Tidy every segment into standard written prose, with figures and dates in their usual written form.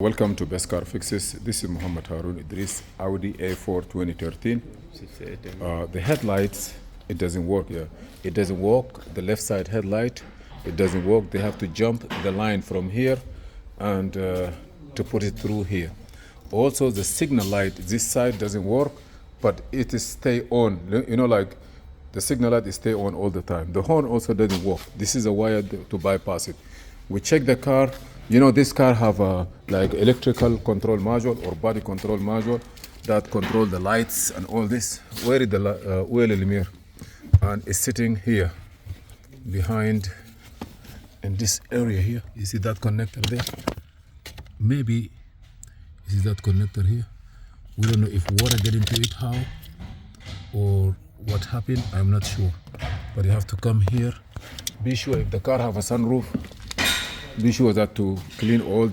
Welcome to Best Car Fixes. This is Muhammad Harun Idris, Audi A4 2013. The headlights, it doesn't work. It doesn't work. The left side headlight, it doesn't work. They have to jump the line from here and to put it through here. Also, the signal light, this side doesn't work, but it is stay on. You know, like the signal light is stay on all the time. The horn also doesn't work. This is a wire to bypass it. We check the car. You know, this car have a like electrical control module or body control module that control the lights and all this. Where is the oil limiter? And it's sitting here behind in this area here. You see that connector there? Maybe this is that connector here. We don't know if water get into it, how or what happened. I'm not sure. But you have to come here. Be sure if the car have a sunroof. Be sure that to clean all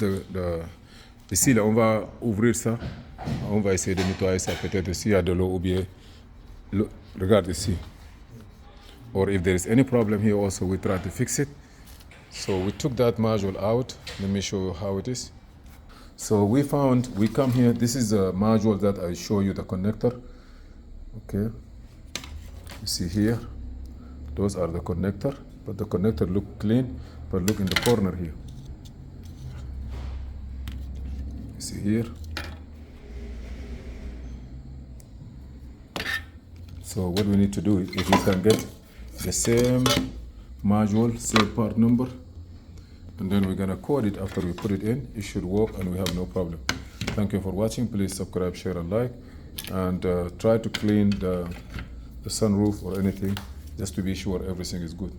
ici là on va ouvrir ça, on va essayer de nettoyer ça peut-être s'il y a de l'eau ou bien regarde ici. Or if there is any problem here also we try to fix it. So we took that module out. Let me show you how it is. So we come here, this is the module that I show you, the connector. Okay, you see here, those are the connector, but the connector look clean. But look in the corner here. You see here. So what we need to do is, if you can get the same module, same part number, and then we're gonna code it after we put it in, it should work and we have no problem. Thank you for watching. Please subscribe, share, and like, and try to clean the sunroof or anything just to be sure everything is good.